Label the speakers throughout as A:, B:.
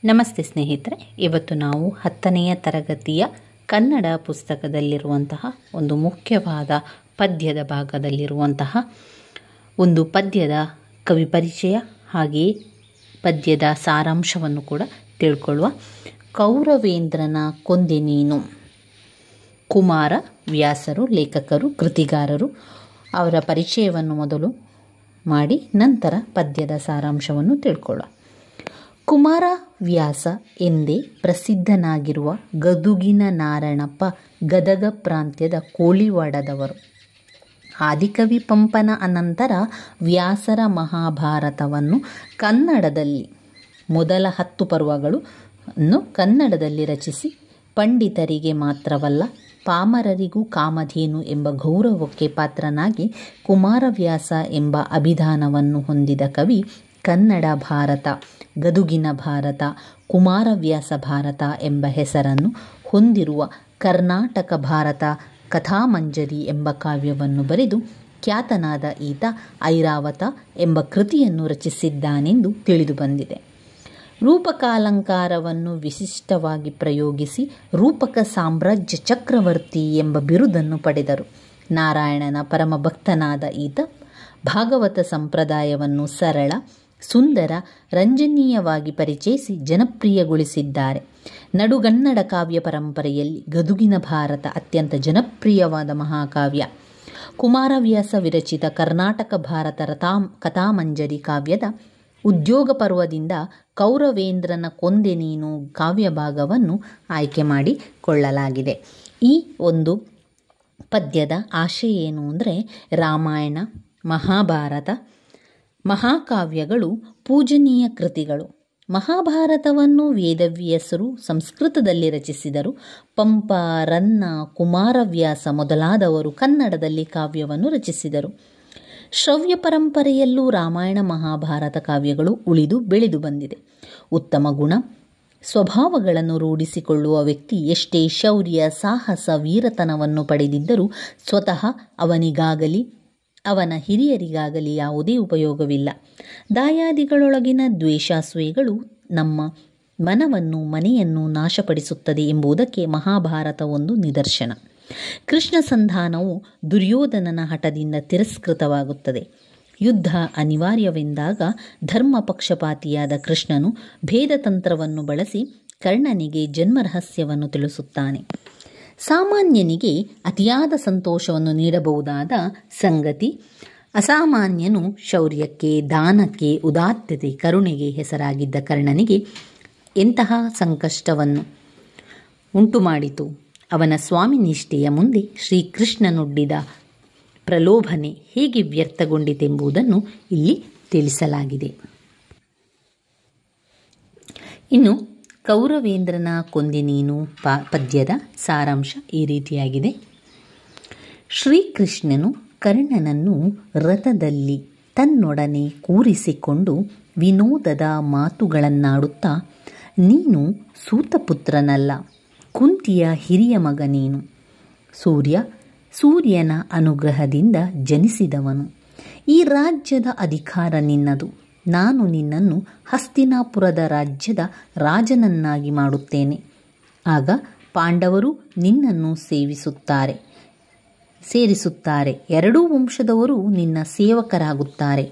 A: ನಮಸ್ತೆ ಸ್ನೇಹಿತರೆ, ಇವತ್ತು ನಾವು 10ನೆಯ ತರಗತಿಯ ಕನ್ನಡ ಪುಸ್ತಕದಲ್ಲಿರುವಂತಹ ಒಂದು ಮುಖ್ಯವಾದ ಪದ್ಯದ ಭಾಗದಲ್ಲಿರುವಂತಹ ಒಂದು ಪದ್ಯದ ಕವಿ ಪರಿಚಯ ಹಾಗೆಯೇ ಪದ್ಯದ ಸಾರಾಂಶವನ್ನು ಕೂಡ ತಿಳ್ಕೊಳ್ಳುವ. ಕೌರವೇಂದ್ರನ ಕೊಂದೆ ನೀನು. ಕುಮಾರ ವ್ಯಾಸರು ಲೇಖಕರು, ಕೃತಿಗಾರರು. ಅವರ ಪರಿಚಯವನ್ನು ಮೊದಲು ಮಾಡಿ ನಂತರ ಪದ್ಯದ ಸಾರಾಂಶವನ್ನು ತಿಳ್ಕೊಳ್ಳುವ. ಕುಮಾರ ವ್ಯಾಸ ಎಂದೇ ಪ್ರಸಿದ್ಧನಾಗಿರುವ ಗದುಗಿನ ನಾರಣಪ್ಪ ಗದಗ ಪ್ರಾಂತ್ಯದ ಕೋಳಿವಾಡದವರು. ಆದಿಕವಿ ಪಂಪನ ಅನಂತರ ವ್ಯಾಸರ ಮಹಾಭಾರತವನ್ನು ಕನ್ನಡದಲ್ಲಿ ಮೊದಲ 10 ಪರ್ವಗಳನ್ನು ಕನ್ನಡದಲ್ಲಿ ರಚಿಸಿ ಪಂಡಿತರಿಗೆ ಮಾತ್ರವಲ್ಲ ಪಾಮರರಿಗೂ ಕಾಮಧೇನು ಎಂಬ ಗೌರವಕ್ಕೆ ಪಾತ್ರನಾಗಿ ಕುಮಾರವ್ಯಾಸ ಎಂಬ ಅಭಿಧಾನವನ್ನು ಹೊಂದಿದ ಕವಿ ಕನ್ನಡ ಭಾರತ, ಗದುಗಿನ ಭಾರತ, ಕುಮಾರವ್ಯಾಸ ಭಾರತ ಎಂಬ ಹೆಸರನ್ನು ಹೊಂದಿರುವ ಕರ್ನಾಟಕ ಭಾರತ ಕಥಾಮಂಜರಿ ಎಂಬ ಕಾವ್ಯವನ್ನು ಬರೆದು ಖ್ಯಾತನಾದ ಈತ ಐರಾವತ ಎಂಬ ಕೃತಿಯನ್ನು ರಚಿಸಿದ್ದಾನೆಂದು ತಿಳಿದುಬಂದಿದೆ. ರೂಪಕಾಲಂಕಾರವನ್ನು ವಿಶಿಷ್ಟವಾಗಿ ಪ್ರಯೋಗಿಸಿ ರೂಪಕ ಸಾಮ್ರಾಜ್ಯ ಚಕ್ರವರ್ತಿ ಎಂಬ ಬಿರುದನ್ನು ಪಡೆದರು. ನಾರಾಯಣನ ಪರಮಭಕ್ತನಾದ ಈತ ಭಾಗವತ ಸಂಪ್ರದಾಯವನ್ನು ಸರಳ, ಸುಂದರ, ರಂಜನೀಯವಾಗಿ ಪರಿಚಯಿಸಿ ಜನಪ್ರಿಯಗೊಳಿಸಿದ್ದಾರೆ. ನಡುಗನ್ನಡ ಕಾವ್ಯ ಪರಂಪರೆಯಲ್ಲಿ ಗದುಗಿನ ಭಾರತ ಅತ್ಯಂತ ಜನಪ್ರಿಯವಾದ ಮಹಾಕಾವ್ಯ. ಕುಮಾರವ್ಯಾಸ ವಿರಚಿತ ಕರ್ನಾಟಕ ಭಾರತ ಕಥಾಮಂಜರಿ ಕಾವ್ಯದ ಉದ್ಯೋಗ ಪರ್ವದಿಂದ ಕೌರವೇಂದ್ರನ ಕೊಂದೆ ನೀನು ಕಾವ್ಯ ಭಾಗವನ್ನು ಆಯ್ಕೆ ಮಾಡಿಕೊಳ್ಳಲಾಗಿದೆ. ಈ ಒಂದು ಪದ್ಯದ ಆಶಯ ಏನು ಅಂದರೆ, ರಾಮಾಯಣ, ಮಹಾಭಾರತ ಮಹಾಕಾವ್ಯಗಳು ಪೂಜನೀಯ ಕೃತಿಗಳು. ಮಹಾಭಾರತವನ್ನು ವೇದವ್ಯಾಸರು ಸಂಸ್ಕೃತದಲ್ಲಿ ರಚಿಸಿದರು. ಪಂಪ, ರನ್ನ, ಕುಮಾರವ್ಯಾಸ ಮೊದಲಾದವರು ಕನ್ನಡದಲ್ಲಿ ಕಾವ್ಯವನ್ನು ರಚಿಸಿದರು. ಶ್ರವ್ಯ ಪರಂಪರೆಯಲ್ಲೂ ರಾಮಾಯಣ ಮಹಾಭಾರತ ಕಾವ್ಯಗಳು ಉಳಿದು ಬೆಳೆದು ಬಂದಿದೆ. ಉತ್ತಮ ಗುಣ ಸ್ವಭಾವಗಳನ್ನು ರೂಢಿಸಿಕೊಳ್ಳುವ ವ್ಯಕ್ತಿ ಎಷ್ಟೇ ಶೌರ್ಯ, ಸಾಹಸ, ವೀರತನವನ್ನು ಪಡೆದಿದ್ದರೂ ಸ್ವತಃ ಅವನಿಗಾಗಲಿ ಅವನ ಹಿರಿಯರಿಗಾಗಲಿ ಯಾವುದೇ ಉಪಯೋಗವಿಲ್ಲ. ದಾಯಾದಿಗಳೊಳಗಿನ ದ್ವೇಷಾಸೂಯೆಗಳು ನಮ್ಮ ಮನವನ್ನು ಮನೆಯನ್ನು ನಾಶಪಡಿಸುತ್ತದೆ ಎಂಬುದಕ್ಕೆ ಮಹಾಭಾರತ ಒಂದು ನಿದರ್ಶನ. ಕೃಷ್ಣ ಸಂಧಾನವು ದುರ್ಯೋಧನನ ಹಠದಿಂದ ತಿರಸ್ಕೃತವಾಗುತ್ತದೆ. ಯುದ್ಧ ಅನಿವಾರ್ಯವೆಂದಾಗ ಧರ್ಮ ಪಕ್ಷಪಾತಿಯಾದ ಕೃಷ್ಣನು ಭೇದತಂತ್ರವನ್ನು ಬಳಸಿ ಕರ್ಣನಿಗೆ ಜನ್ಮರಹಸ್ಯವನ್ನು ತಿಳಿಸುತ್ತಾನೆ. ಸಾಮಾನ್ಯನಿಗೆ ಅತಿಯಾದ ಸಂತೋಷವನ್ನು ನೀಡಬಹುದಾದ ಸಂಗತಿ ಅಸಾಮಾನ್ಯನು ಶೌರ್ಯಕ್ಕೆ, ದಾನಕ್ಕೆ, ಉದಾತ್ತತೆ, ಕರುಣೆಗೆ ಹೆಸರಾಗಿದ್ದ ಕರ್ಣನಿಗೆ ಎಂತಹ ಸಂಕಷ್ಟವನ್ನು ಉಂಟುಮಾಡಿತು. ಅವನ ಸ್ವಾಮಿ ನಿಷ್ಠೆಯ ಮುಂದೆ ಶ್ರೀಕೃಷ್ಣನೊಡ್ಡಿದ ಪ್ರಲೋಭನೆ ಹೇಗೆ ವ್ಯರ್ಥಗೊಂಡಿತೆಂಬುದನ್ನು ಇಲ್ಲಿ ತಿಳಿಸಲಾಗಿದೆ. ಇನ್ನು ಕೌರವೇಂದ್ರನ ಕೊಂದೆ ನೀನು ಪದ್ಯದ ಸಾರಾಂಶ ಈ ರೀತಿಯಾಗಿದೆ. ಶ್ರೀಕೃಷ್ಣನು ಕರ್ಣನನ್ನು ರಥದಲ್ಲಿ ತನ್ನೊಡನೆ ಕೂರಿಸಿಕೊಂಡು ವಿನೋದದ ಮಾತುಗಳನ್ನಾಡುತ್ತಾ, ನೀನು ಸೂತಪುತ್ರನಲ್ಲ, ಕುಂತಿಯ ಹಿರಿಯ ಮಗ ನೀನು. ಸೂರ್ಯನ ಅನುಗ್ರಹದಿಂದ ಜನಿಸಿದವನು. ಈ ರಾಜ್ಯದ ಅಧಿಕಾರ ನಿನ್ನದು. ನಾನು ನಿನ್ನನ್ನು ಹಸ್ತಿನಾಪುರದ ರಾಜ್ಯದ ರಾಜನನ್ನಾಗಿ ಮಾಡುತ್ತೇನೆ. ಆಗ ಪಾಂಡವರು ನಿನ್ನನ್ನು ಸೇರಿಸುತ್ತಾರೆ. ಎರಡೂ ವಂಶದವರು ನಿನ್ನ ಸೇವಕರಾಗುತ್ತಾರೆ.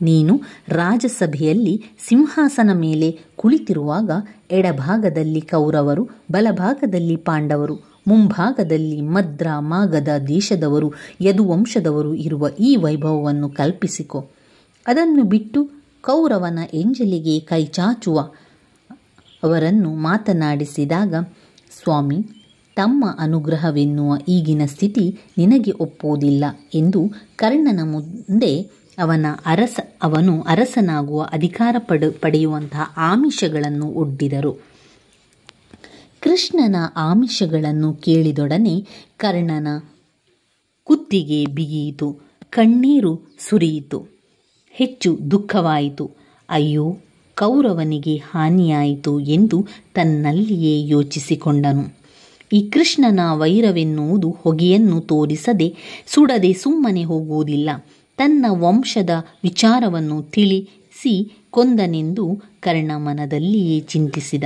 A: ನೀನು ರಾಜಸಭೆಯಲ್ಲಿ ಸಿಂಹಾಸನ ಮೇಲೆ ಕುಳಿತಿರುವಾಗ ಎಡಭಾಗದಲ್ಲಿ ಕೌರವರು, ಬಲಭಾಗದಲ್ಲಿ ಪಾಂಡವರು, ಮುಂಭಾಗದಲ್ಲಿ ಮದ್ರ, ಮಾಗಧ ದೇಶದವರು, ಯದುವಂಶದವರು ಇರುವ ಈ ವೈಭವವನ್ನು ಕಲ್ಪಿಸಿಕೊ. ಅದನ್ನು ಬಿಟ್ಟು ಕೌರವನ ಎಂಜಲಿಗೆ ಕೈಚಾಚುವ ಅವರನ್ನು ಮಾತನಾಡಿಸಿದಾಗ, ಸ್ವಾಮಿ, ತಮ್ಮ ಅನುಗ್ರಹವೆನ್ನುವ ಈಗಿನ ಸ್ಥಿತಿ ನಿನಗೆ ಒಪ್ಪುವುದಿಲ್ಲ ಎಂದು ಕರ್ಣನ ಮುಂದೆ ಅವನು ಅರಸನಾಗುವ ಅಧಿಕಾರ ಪಡೆಯುವಂತಹ ಆಮಿಷಗಳನ್ನು ಒಡ್ಡಿದರು. ಕೃಷ್ಣನ ಆಮಿಷಗಳನ್ನು ಕೇಳಿದೊಡನೆ ಕರ್ಣನ ಕುತ್ತಿಗೆ ಬಿಗಿಯಿತು, ಕಣ್ಣೀರು ಸುರಿಯಿತು, ಹೆಚ್ಚು ದುಃಖವಾಯಿತು. ಅಯ್ಯೋ, ಕೌರವನಿಗೆ ಹಾನಿಯಾಯಿತು ಎಂದು ತನ್ನಲ್ಲಿಯೇ ಯೋಚಿಸಿಕೊಂಡನು. ಈ ಕೃಷ್ಣನ ವೈರವೆನ್ನುವುದು ಹೊಗೆಯನ್ನು ತೋರಿಸದೆ ಸುಡದೆ ಸುಮ್ಮನೆ ಹೋಗುವುದಿಲ್ಲ. ತನ್ನ ವಂಶದ ವಿಚಾರವನ್ನು ಬಂಧಿಸಿ ಕೊಂದನೆಂದು ಕರ್ಣ ಮನದಲ್ಲಿಯೇ ಚಿಂತಿಸಿದ.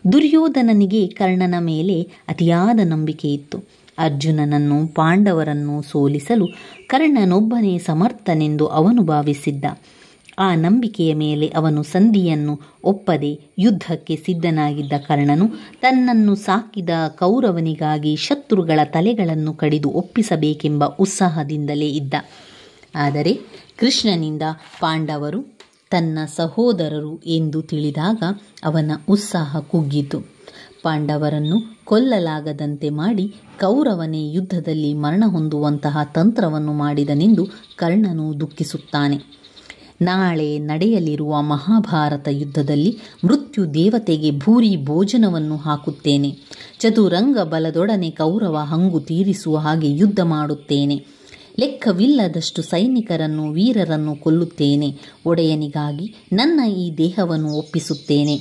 A: ದುರ್ಯೋಧನನಿಗೆ ಕರ್ಣನ ಮೇಲೆ ಅತಿಯಾದ ನಂಬಿಕೆ ಇತ್ತು. ಅರ್ಜುನನನ್ನು ಪಾಂಡವರನ್ನು ಸೋಲಿಸಲು ಕರ್ಣನೊಬ್ಬನೇ ಸಮರ್ಥನೆಂದು ಅವನು ಭಾವಿಸಿದ್ದ. ಆ ನಂಬಿಕೆಯ ಮೇಲೆ ಅವನು ಸಂಧಿಯನ್ನು ಒಪ್ಪದೆ ಯುದ್ಧಕ್ಕೆ ಸಿದ್ಧನಾಗಿದ್ದ ಕರ್ಣನು ತನ್ನನ್ನು ಸಾಕಿದ ಕೌರವನಿಗಾಗಿ ಶತ್ರುಗಳ ತಲೆಗಳನ್ನು ಕಡಿದು ಒಪ್ಪಿಸಬೇಕೆಂಬ ಉತ್ಸಾಹದಿಂದಲೇ ಇದ್ದ. ಆದರೆ ಕೃಷ್ಣನಿಂದ ಪಾಂಡವರು ತನ್ನ ಸಹೋದರರು ಎಂದು ತಿಳಿದಾಗ ಅವನ ಉತ್ಸಾಹ ಕುಗ್ಗಿತು. ಪಾಂಡವರನ್ನು ಕೊಲ್ಲಲಾಗದಂತೆ ಮಾಡಿ ಕೌರವನೇ ಯುದ್ಧದಲ್ಲಿ ಮರಣ ಹೊಂದುವಂತಹ ತಂತ್ರವನ್ನು ಮಾಡಿದನೆಂದು ಕರ್ಣನು ದುಃಖಿಸುತ್ತಾನೆ. ನಾಳೆ ನಡೆಯಲಿರುವ ಮಹಾಭಾರತ ಯುದ್ಧದಲ್ಲಿ ಮೃತ್ಯು ದೇವತೆಗೆ ಭೂರಿ ಭೋಜನವನ್ನು ಹಾಕುತ್ತೇನೆ. ಚತುರಂಗ ಬಲದೊಡನೆ ಕೌರವ ಹಂಗು ತೀರಿಸುವ ಹಾಗೆ ಯುದ್ಧ ಮಾಡುತ್ತೇನೆ. ಲೆಕ್ಕವಿಲ್ಲದಷ್ಟು ಸೈನಿಕರನ್ನು ವೀರರನ್ನು ಕೊಲ್ಲುತ್ತೇನೆ. ಒಡೆಯನಿಗಾಗಿ ನನ್ನ ಈ ದೇಹವನ್ನು ಒಪ್ಪಿಸುತ್ತೇನೆ.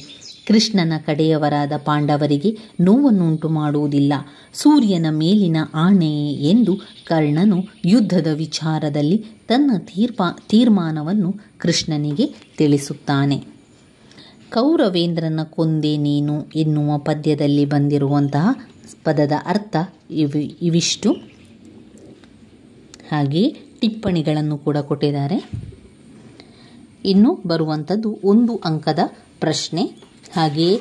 A: ಕೃಷ್ಣನ ಕಡೆಯವರಾದ ಪಾಂಡವರಿಗೆ ನೋವನ್ನುಂಟು ಮಾಡುವುದಿಲ್ಲ. ಸೂರ್ಯನ ಮೇಲಿನ ಆಣೆ ಎಂದು ಕರ್ಣನು ಯುದ್ಧದ ವಿಚಾರದಲ್ಲಿ ತನ್ನ ತೀರ್ಮಾನವನ್ನು ಕೃಷ್ಣನಿಗೆ ತಿಳಿಸುತ್ತಾನೆ. ಕೌರವೇಂದ್ರನ ಕೊಂದೆ ನೀನು ಎನ್ನುವ ಪದ್ಯದಲ್ಲಿ ಬಂದಿರುವಂತಹ ಪದದ ಅರ್ಥ ಇವಿಷ್ಟು. ಹಾಗೆಯೇ ಟಿಪ್ಪಣಿಗಳನ್ನು ಕೂಡ ಕೊಟ್ಟಿದ್ದಾರೆ. ಇನ್ನು ಬರುವಂಥದ್ದು 1 ಅಂಕದ ಪ್ರಶ್ನೆ, ಹಾಗೆಯೇ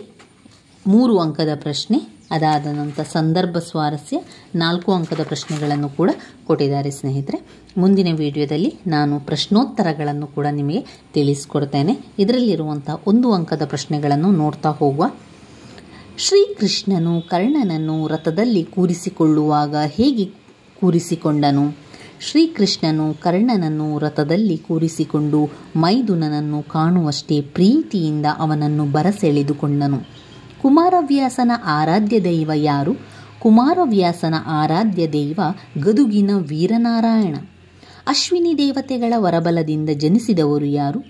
A: 3 ಅಂಕದ ಪ್ರಶ್ನೆ, ಅದಾದ ನಂತರ ಸಂದರ್ಭ ಸ್ವಾರಸ್ಯ 4 ಅಂಕದ ಪ್ರಶ್ನೆಗಳನ್ನು ಕೂಡ ಕೊಟ್ಟಿದ್ದಾರೆ ಸ್ನೇಹಿತರೆ. ಮುಂದಿನ ವಿಡಿಯೋದಲ್ಲಿ ನಾನು ಪ್ರಶ್ನೋತ್ತರಗಳನ್ನು ಕೂಡ ನಿಮಗೆ ತಿಳಿಸ್ಕೊಡ್ತೇನೆ. ಇದರಲ್ಲಿರುವಂಥ 1 ಅಂಕದ ಪ್ರಶ್ನೆಗಳನ್ನು ನೋಡ್ತಾ ಹೋಗುವ. ಶ್ರೀಕೃಷ್ಣನು ಕರ್ಣನನ್ನು ರಥದಲ್ಲಿ ಕೂರಿಸಿಕೊಳ್ಳುವಾಗ ಹೇಗೆ ಕೂರಿಸಿಕೊಂಡನು? ಶ್ರೀಕೃಷ್ಣನು ಕರ್ಣನನ್ನು ರಥದಲ್ಲಿ ಕೂರಿಸಿಕೊಂಡು ಮೈದುನನನ್ನು ಕಾಣುವಷ್ಟೇ ಪ್ರೀತಿಯಿಂದ ಅವನನ್ನು ಬರಸೆಳೆದುಕೊಂಡನು. ಕುಮಾರವ್ಯಾಸನ ಆರಾಧ್ಯ ದೈವ ಯಾರು? ಕುಮಾರವ್ಯಾಸನ ಆರಾಧ್ಯ ದೈವ ಗದುಗಿನ ವೀರನಾರಾಯಣ. ಅಶ್ವಿನಿ ದೇವತೆಗಳ ವರಬಲದಿಂದ ಜನಿಸಿದವರು ಯಾರು?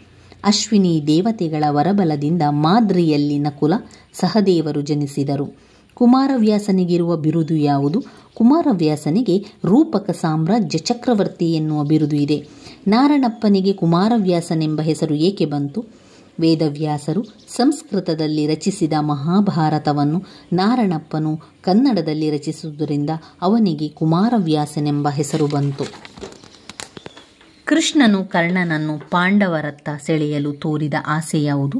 A: ಅಶ್ವಿನಿ ದೇವತೆಗಳ ವರಬಲದಿಂದ ಮಾದ್ರಿಯಲ್ಲಿ ನಕುಲ ಸಹದೇವರು ಜನಿಸಿದರು. ಕುಮಾರವ್ಯಾಸನಿಗಿರುವ ಬಿರುದು ಯಾವುದು? ಕುಮಾರವ್ಯಾಸನಿಗೆ ರೂಪಕ ಸಾಮ್ರಾಜ್ಯ ಚಕ್ರವರ್ತಿ ಎನ್ನುವ ಬಿರುದು ಇದೆ. ನಾರಣಪ್ಪನಿಗೆ ಕುಮಾರವ್ಯಾಸನೆಂಬ ಹೆಸರು ಏಕೆ ಬಂತು? ವೇದವ್ಯಾಸರು ಸಂಸ್ಕೃತದಲ್ಲಿ ರಚಿಸಿದ ಮಹಾಭಾರತವನ್ನು ನಾರಣಪ್ಪನು ಕನ್ನಡದಲ್ಲಿ ರಚಿಸುವುದರಿಂದ ಅವನಿಗೆ ಕುಮಾರವ್ಯಾಸನೆಂಬ ಹೆಸರು ಬಂತು. ಕೃಷ್ಣನು ಕರ್ಣನನ್ನು ಪಾಂಡವರತ್ತ ಸೆಳೆಯಲು ತೋರಿದ ಆಸೆ ಯಾವುದು?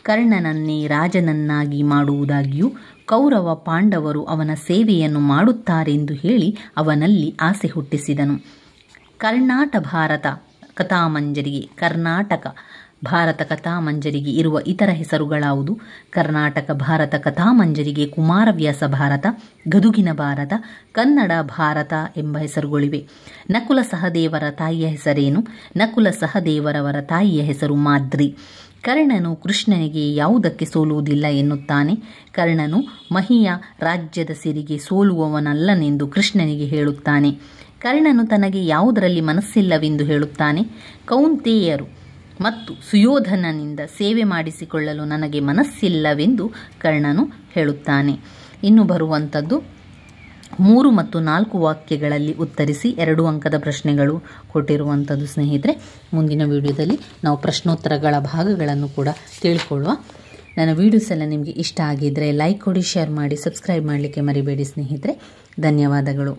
A: ಕರ್ಣನನ್ನೇ ರಾಜನನ್ನಾಗಿ ಮಾಡುವುದಾಗಿಯೂ ಕೌರವ ಪಾಂಡವರು ಅವನ ಸೇವೆಯನ್ನು ಮಾಡುತ್ತಾರೆಂದು ಹೇಳಿ ಅವನಲ್ಲಿ ಆಸೆ ಹುಟ್ಟಿಸಿದನು. ಕರ್ನಾಟ ಭಾರತ ಕಥಾಮಂಜರಿಗೆ ಇರುವ ಇತರ ಹೆಸರುಗಳಾವುದು? ಕರ್ನಾಟಕ ಭಾರತ ಕಥಾಮಂಜರಿಗೆ ಕುಮಾರವ್ಯಾಸ ಭಾರತ, ಗದುಗಿನ ಭಾರತ, ಕನ್ನಡ ಭಾರತ ಎಂಬ ಹೆಸರುಗಳಿವೆ. ನಕುಲ ಸಹದೇವರ ತಾಯಿಯ ಹೆಸರೇನು? ನಕುಲ ಸಹದೇವರವರ ತಾಯಿಯ ಹೆಸರು ಮಾದ್ರಿ. ಕರ್ಣನು ಕೃಷ್ಣನಿಗೆ ಯಾವುದಕ್ಕೆ ಸೋಲುವುದಿಲ್ಲ ಎನ್ನುತ್ತಾನೆ? ಕರ್ಣನು ಮಹಿಯ ರಾಜ್ಯದ ಸಿರಿಗೆ ಸೋಲುವವನಲ್ಲನೆಂದು ಕೃಷ್ಣನಿಗೆ ಹೇಳುತ್ತಾನೆ. ಕರ್ಣನು ತನಗೆ ಯಾವುದರಲ್ಲಿ ಮನಸ್ಸಿಲ್ಲವೆಂದು ಹೇಳುತ್ತಾನೆ? ಕೌಂತೆಯರು ಮತ್ತು ಸುಯೋಧನನಿಂದ ಸೇವೆ ಮಾಡಿಸಿಕೊಳ್ಳಲು ನನಗೆ ಮನಸ್ಸಿಲ್ಲವೆಂದು ಕರ್ಣನು ಹೇಳುತ್ತಾನೆ. ಇನ್ನು ಬರುವಂಥದ್ದು 3 ಮತ್ತು 4 ವಾಕ್ಯಗಳಲ್ಲಿ ಉತ್ತರಿಸಿ 2 ಅಂಕದ ಪ್ರಶ್ನೆಗಳು ಕೊಟ್ಟಿರುವಂಥದ್ದು ಸ್ನೇಹಿತರೆ. ಮುಂದಿನ ವಿಡಿಯೋದಲ್ಲಿ ನಾವು ಪ್ರಶ್ನೋತ್ತರಗಳ ಭಾಗಗಳನ್ನು ಕೂಡ ತಿಳ್ಕೊಳ್ಳುವ. ನನ್ನ ವಿಡಿಯೋಸ್ ಎಲ್ಲ ನಿಮಗೆ ಇಷ್ಟ ಆಗಿದ್ದರೆ ಲೈಕ್ ಕೊಡಿ, ಶೇರ್ ಮಾಡಿ, ಸಬ್ಸ್ಕ್ರೈಬ್ ಮಾಡಲಿಕ್ಕೆ ಮರಿಬೇಡಿ ಸ್ನೇಹಿತರೆ. ಧನ್ಯವಾದಗಳು.